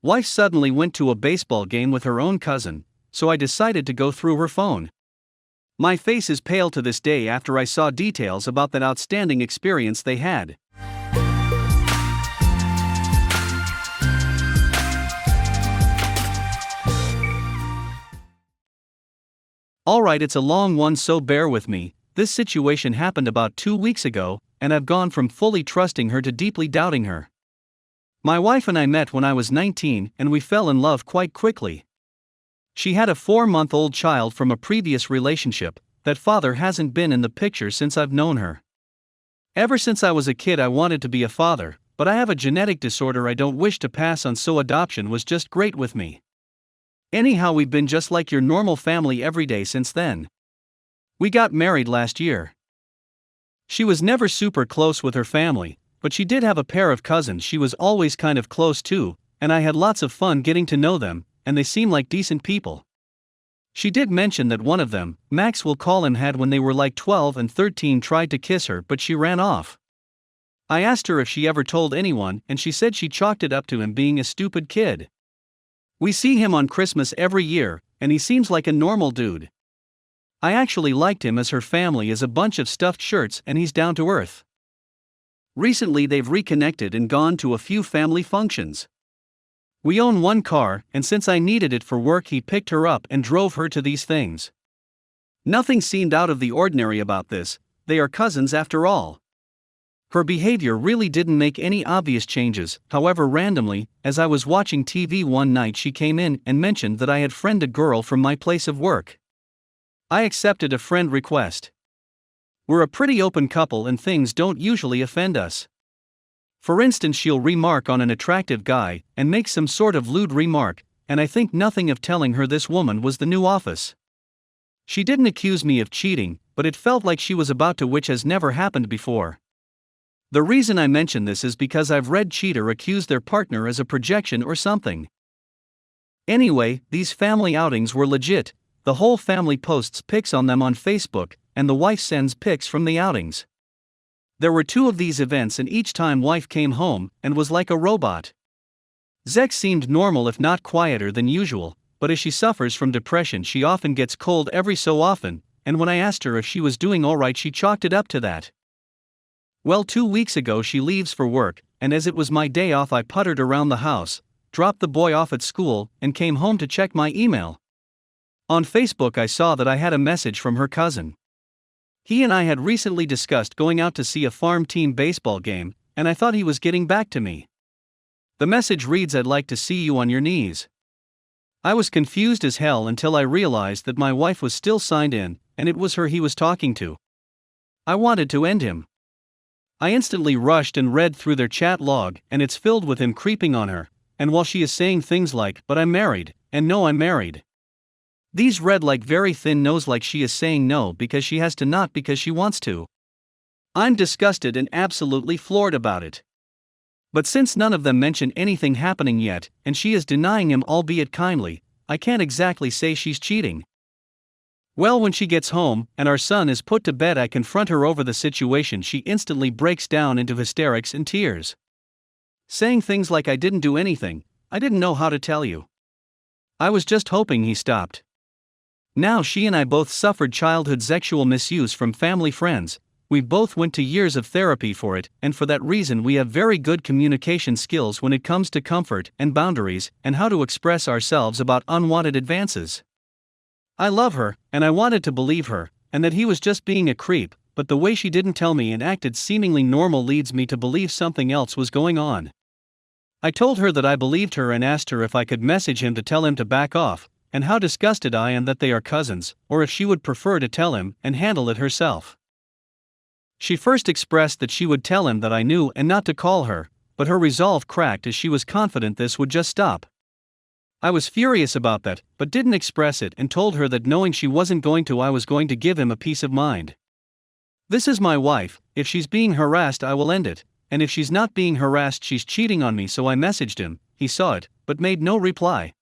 Wife suddenly went to a baseball game with her own cousin, so I decided to go through her phone. My face is pale to this day after I saw details about that outstanding experience they had. Alright, it's a long one, so bear with me. This situation happened about 2 weeks ago, and I've gone from fully trusting her to deeply doubting her. My wife and I met when I was 19, and we fell in love quite quickly. She had a 4-month-old child from a previous relationship. That father hasn't been in the picture since I've known her. Ever since I was a kid I wanted to be a father, but I have a genetic disorder I don't wish to pass on, so adoption was just great with me. Anyhow, we've been just like your normal family every day since then. We got married last year. She was never super close with her family, but she did have a pair of cousins she was always kind of close to, and I had lots of fun getting to know them, and they seem like decent people. She did mention that one of them, Max we'll call him, had when they were like 12 and 13 tried to kiss her, but she ran off. I asked her if she ever told anyone, and she said she chalked it up to him being a stupid kid. We see him on Christmas every year, and he seems like a normal dude. I actually liked him, as her family is a bunch of stuffed shirts and he's down to earth. Recently they've reconnected and gone to a few family functions. We own one car, and since I needed it for work he picked her up and drove her to these things. Nothing seemed out of the ordinary about this, they are cousins after all. Her behavior really didn't make any obvious changes. However, randomly, as I was watching TV one night, she came in and mentioned that I had friended a girl from my place of work. I accepted a friend request. We're a pretty open couple and things don't usually offend us. For instance, she'll remark on an attractive guy and make some sort of lewd remark, and I think nothing of telling her this woman was the new office. She didn't accuse me of cheating, but it felt like she was about to, which has never happened before. The reason I mention this is because I've read cheater accuse their partner as a projection or something. Anyway, these family outings were legit. The whole family posts pics on them on Facebook, and the wife sends pics from the outings. There were 2 of these events, and each time wife came home and was like a robot. Zex seemed normal, if not quieter than usual, but as she suffers from depression she often gets cold every so often, and when I asked her if she was doing alright she chalked it up to that. Well, 2 weeks ago she leaves for work, and as it was my day off I puttered around the house, dropped the boy off at school, and came home to check my email. On Facebook I saw that I had a message from her cousin. He and I had recently discussed going out to see a farm team baseball game, and I thought he was getting back to me. The message reads, "I'd like to see you on your knees." I was confused as hell until I realized that my wife was still signed in, and it was her he was talking to. I wanted to end him. I instantly rushed and read through their chat log, and it's filled with him creeping on her, and while she is saying things like, "But I'm married," and "No, I'm married." These read like very thin no's, like she is saying no because she has to, not because she wants to. I'm disgusted and absolutely floored about it. But since none of them mention anything happening yet, and she is denying him, albeit kindly, I can't exactly say she's cheating. Well, when she gets home, and our son is put to bed, I confront her over the situation. She instantly breaks down into hysterics and tears, saying things like, "I didn't do anything, I didn't know how to tell you. I was just hoping he stopped." Now she and I both suffered childhood sexual misuse from family friends. We both went to years of therapy for it, and for that reason we have very good communication skills when it comes to comfort and boundaries, and how to express ourselves about unwanted advances. I love her, and I wanted to believe her, and that he was just being a creep, but the way she didn't tell me and acted seemingly normal leads me to believe something else was going on. I told her that I believed her and asked her if I could message him to tell him to back off, and how disgusted I am that they are cousins, or if she would prefer to tell him and handle it herself. She first expressed that she would tell him that I knew and not to call her, but her resolve cracked as she was confident this would just stop. I was furious about that, but didn't express it, and told her that knowing she wasn't going to, I was going to give him a peace of mind. This is my wife. If she's being harassed I will end it, and if she's not being harassed she's cheating on me. So I messaged him, he saw it, but made no reply.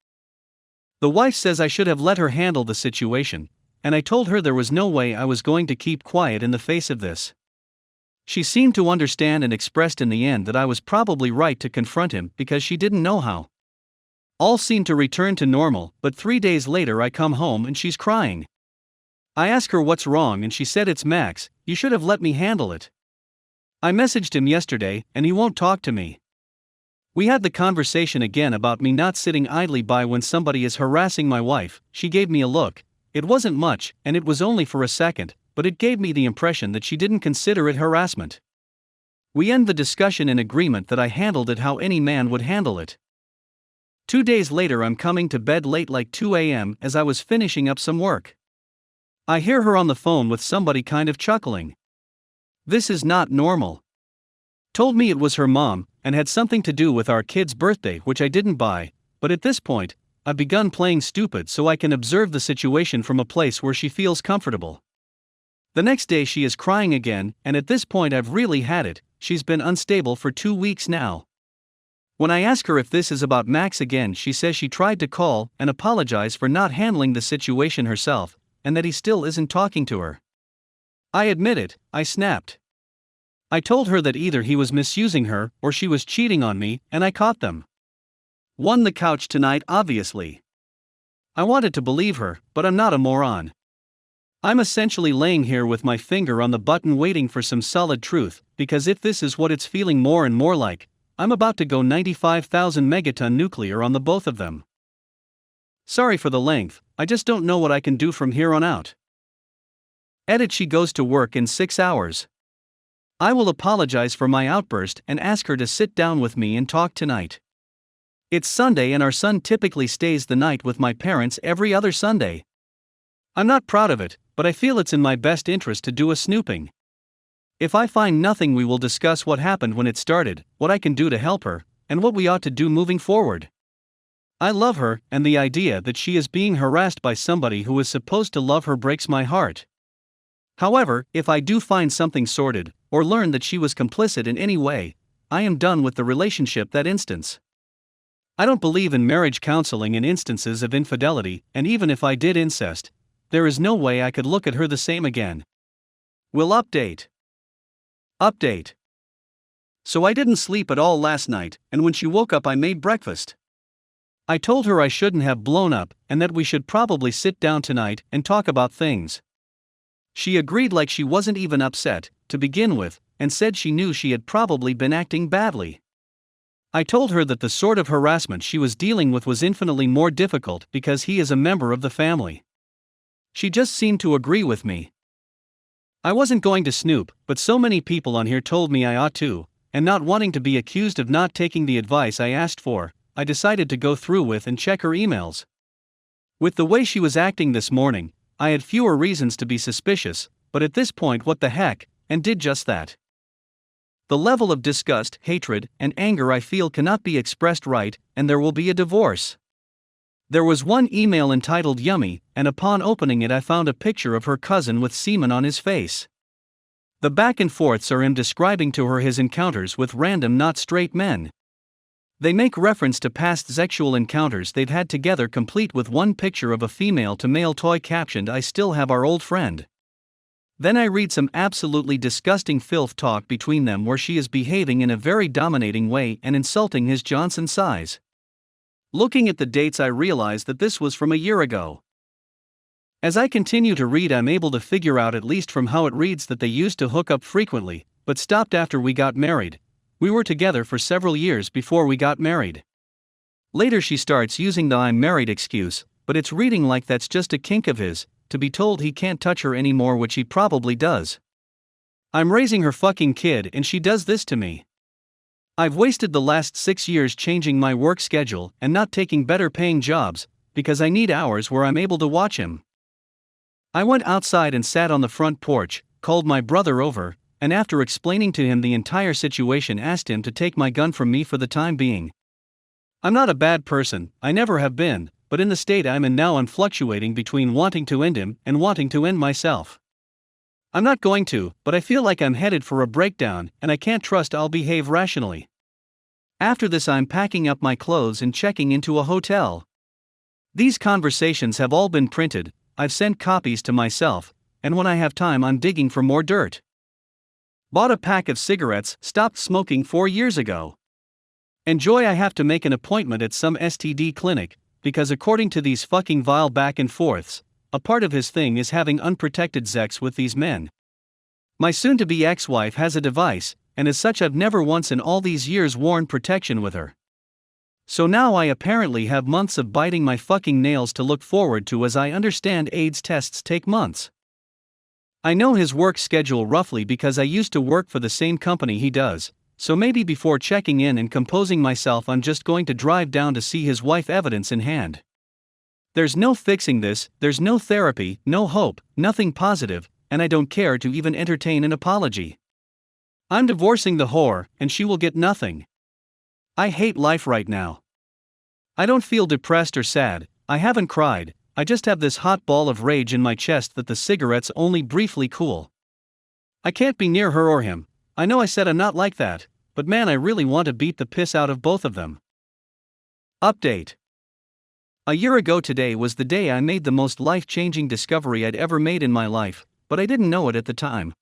The wife says I should have let her handle the situation, and I told her there was no way I was going to keep quiet in the face of this. She seemed to understand and expressed in the end that I was probably right to confront him because she didn't know how. All seemed to return to normal, but 3 days later I come home and she's crying. I ask her what's wrong and she said, "It's Max, you should have let me handle it." I messaged him yesterday and he won't talk to me. We had the conversation again about me not sitting idly by when somebody is harassing my wife. She gave me a look. It wasn't much, and it was only for a second, but it gave me the impression that she didn't consider it harassment. We end the discussion in agreement that I handled it how any man would handle it. 2 days later I'm coming to bed late like 2 a.m. as I was finishing up some work. I hear her on the phone with somebody kind of chuckling. This is not normal. Told me it was her mom, and had something to do with our kid's birthday, which I didn't buy, but at this point, I've begun playing stupid so I can observe the situation from a place where she feels comfortable. The next day she is crying again, and at this point I've really had it. She's been unstable for 2 weeks now. When I ask her if this is about Max again, she says she tried to call and apologize for not handling the situation herself, and that he still isn't talking to her. I admit it, I snapped. I told her that either he was misusing her or she was cheating on me, and I caught them. Won the couch tonight, obviously. I wanted to believe her, but I'm not a moron. I'm essentially laying here with my finger on the button waiting for some solid truth, because if this is what it's feeling more and more like, I'm about to go 95,000 megaton nuclear on the both of them. Sorry for the length, I just don't know what I can do from here on out. Edit: she goes to work in 6 hours. I will apologize for my outburst and ask her to sit down with me and talk tonight. It's Sunday and our son typically stays the night with my parents every other Sunday. I'm not proud of it, but I feel it's in my best interest to do a snooping. If I find nothing, we will discuss what happened when it started, what I can do to help her, and what we ought to do moving forward. I love her, and the idea that she is being harassed by somebody who is supposed to love her breaks my heart. However, if I do find something sordid, or learn that she was complicit in any way, I am done with the relationship that instance. I don't believe in marriage counseling in instances of infidelity, and even if I did incest, there is no way I could look at her the same again. Will update. Update. So I didn't sleep at all last night, and when she woke up I made breakfast. I told her I shouldn't have blown up, and that we should probably sit down tonight and talk about things. She agreed like she wasn't even upset, to begin with, and said she knew she had probably been acting badly. I told her that the sort of harassment she was dealing with was infinitely more difficult because he is a member of the family. She just seemed to agree with me. I wasn't going to snoop, but so many people on here told me I ought to, and not wanting to be accused of not taking the advice I asked for, I decided to go through with and check her emails. With the way she was acting this morning, I had fewer reasons to be suspicious, but at this point, what the heck, and did just that. The level of disgust, hatred, and anger I feel cannot be expressed right, and there will be a divorce. There was one email entitled Yummy, and upon opening it I found a picture of her cousin with semen on his face. The back and forths are him describing to her his encounters with random not straight men. They make reference to past sexual encounters they've had together, complete with one picture of a female to male toy captioned "I still have our old friend." Then I read some absolutely disgusting filth talk between them where she is behaving in a very dominating way and insulting his Johnson size. Looking at the dates I realize that this was from a year ago. As I continue to read, I'm able to figure out, at least from how it reads, that they used to hook up frequently, but stopped after we got married. We were together for several years before we got married. Later she starts using the "I'm married" excuse, but it's reading like that's just a kink of his, to be told he can't touch her anymore, which he probably does. I'm raising her fucking kid and she does this to me. I've wasted the last 6 years changing my work schedule and not taking better paying jobs, because I need hours where I'm able to watch him. I went outside and sat on the front porch, called my brother over, and after explaining to him the entire situation, asked him to take my gun from me for the time being. I'm not a bad person, I never have been, but in the state I'm in now I'm fluctuating between wanting to end him and wanting to end myself. I'm not going to, but I feel like I'm headed for a breakdown and I can't trust I'll behave rationally. After this I'm packing up my clothes and checking into a hotel. These conversations have all been printed, I've sent copies to myself, and when I have time I'm digging for more dirt. Bought a pack of cigarettes, stopped smoking 4 years ago. Enjoy. I have to make an appointment at some STD clinic, because according to these fucking vile back and forths, a part of his thing is having unprotected sex with these men. My soon-to-be ex-wife has a device, and as such I've never once in all these years worn protection with her. So now I apparently have months of biting my fucking nails to look forward to. As I understand, AIDS tests take months. I know his work schedule roughly because I used to work for the same company he does, so maybe before checking in and composing myself I'm just going to drive down to see his wife, evidence in hand. There's no fixing this, there's no therapy, no hope, nothing positive, and I don't care to even entertain an apology. I'm divorcing the whore, and she will get nothing. I hate life right now. I don't feel depressed or sad, I haven't cried, I just have this hot ball of rage in my chest that the cigarettes only briefly cool. I can't be near her or him. I know I said I'm not like that, but man, I really want to beat the piss out of both of them. Update. A year ago today was the day I made the most life-changing discovery I'd ever made in my life, but I didn't know it at the time.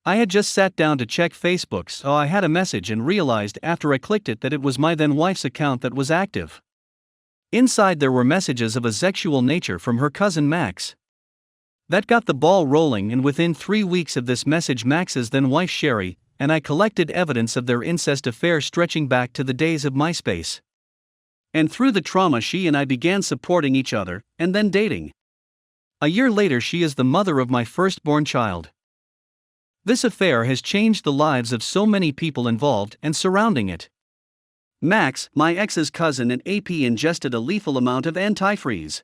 I had just sat down to check Facebook, so I had a message and realized after I clicked it that it was my then wife's account that was active. Inside there were messages of a sexual nature from her cousin Max. That got the ball rolling, and within 3 weeks of this message, Max's then wife Sherry and I collected evidence of their incest affair stretching back to the days of MySpace. And through the trauma, she and I began supporting each other, and then dating. A year later, she is the mother of my firstborn child. This affair has changed the lives of so many people involved and surrounding it. Max, my ex's cousin and AP, ingested a lethal amount of antifreeze.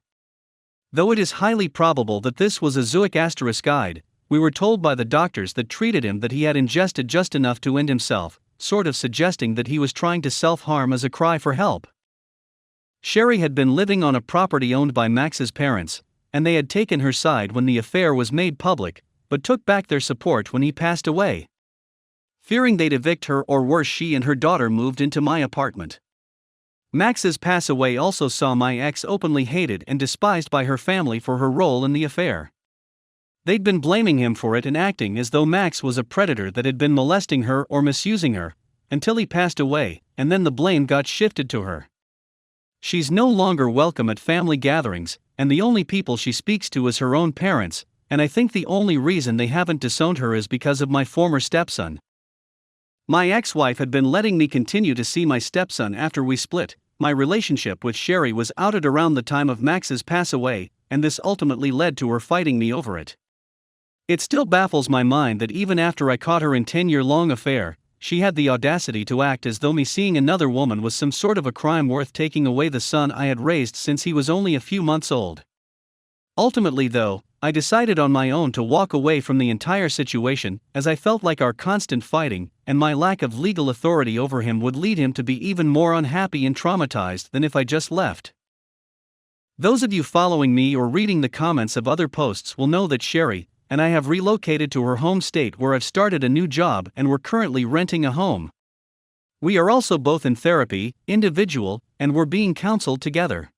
Though it is highly probable that this was a Zooic*guide, we were told by the doctors that treated him that he had ingested just enough to end himself, sort of suggesting that he was trying to self-harm as a cry for help. Sherry had been living on a property owned by Max's parents, and they had taken her side when the affair was made public, but took back their support when he passed away. Fearing they'd evict her, or worse, she and her daughter moved into my apartment. Max's pass away also saw my ex openly hated and despised by her family for her role in the affair. They'd been blaming him for it and acting as though Max was a predator that had been molesting her or misusing her, until he passed away, and then the blame got shifted to her. She's no longer welcome at family gatherings, and the only people she speaks to is her own parents, and I think the only reason they haven't disowned her is because of my former stepson. My ex-wife had been letting me continue to see my stepson after we split. My relationship with Sherry was outed around the time of Max's pass away, and this ultimately led to her fighting me over it. It still baffles my mind that even after I caught her in a 10-year-long affair, she had the audacity to act as though me seeing another woman was some sort of a crime worth taking away the son I had raised since he was only a few months old. Ultimately, though, I decided on my own to walk away from the entire situation, as I felt like our constant fighting and my lack of legal authority over him would lead him to be even more unhappy and traumatized than if I just left. Those of you following me or reading the comments of other posts will know that Sherry and I have relocated to her home state, where I've started a new job and we're currently renting a home. We are also both in therapy, individual, and we're being counseled together.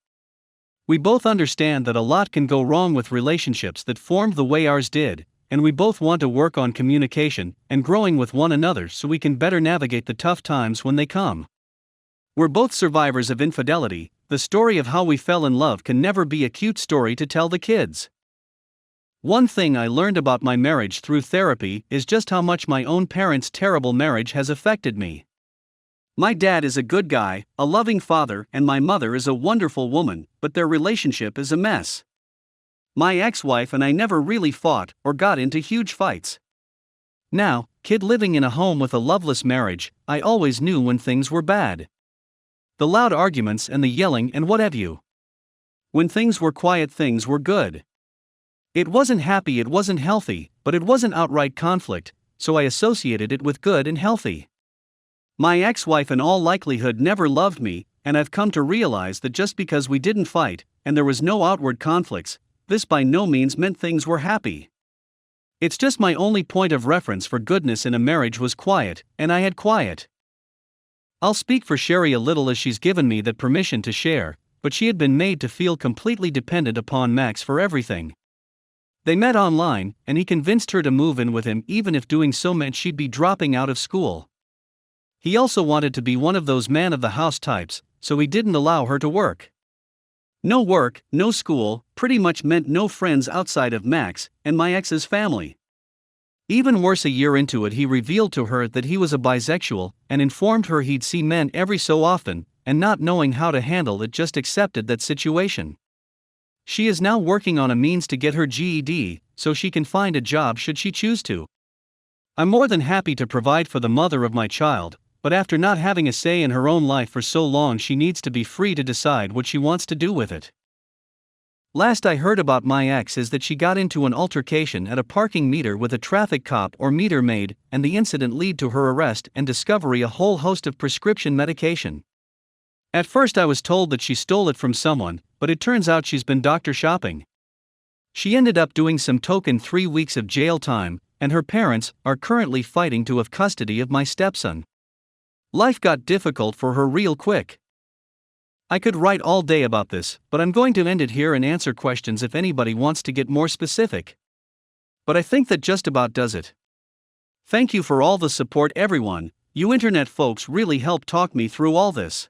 We both understand that a lot can go wrong with relationships that formed the way ours did, and we both want to work on communication and growing with one another so we can better navigate the tough times when they come. We're both survivors of infidelity. The story of how we fell in love can never be a cute story to tell the kids. One thing I learned about my marriage through therapy is just how much my own parents' terrible marriage has affected me. My dad is a good guy, a loving father, and my mother is a wonderful woman, but their relationship is a mess. My ex-wife and I never really fought or got into huge fights. Now, kid living in a home with a loveless marriage, I always knew when things were bad. The loud arguments and the yelling and what have you. When things were quiet, things were good. It wasn't happy, it wasn't healthy, but it wasn't outright conflict, so I associated it with good and healthy. My ex-wife in all likelihood never loved me, and I've come to realize that just because we didn't fight, and there was no outward conflicts, this by no means meant things were happy. It's just my only point of reference for goodness in a marriage was quiet, and I had quiet. I'll speak for Sherry a little, as she's given me that permission to share, but she had been made to feel completely dependent upon Max for everything. They met online, and he convinced her to move in with him even if doing so meant she'd be dropping out of school. He also wanted to be one of those man of the house types, so he didn't allow her to work. No work, no school, pretty much meant no friends outside of Max and my ex's family. Even worse, a year into it, he revealed to her that he was a bisexual and informed her he'd see men every so often, and not knowing how to handle it, just accepted that situation. She is now working on a means to get her GED so she can find a job should she choose to. I'm more than happy to provide for the mother of my child, but after not having a say in her own life for so long, she needs to be free to decide what she wants to do with it. Last I heard about my ex is that she got into an altercation at a parking meter with a traffic cop or meter maid, and the incident led to her arrest and discovery a whole host of prescription medication. At first I was told that she stole it from someone, but it turns out she's been doctor shopping. She ended up doing some token 3 weeks of jail time, and her parents are currently fighting to have custody of my stepson. Life got difficult for her real quick. I could write all day about this, but I'm going to end it here and answer questions if anybody wants to get more specific. But I think that just about does it. Thank you for all the support, everyone. You internet folks really helped talk me through all this.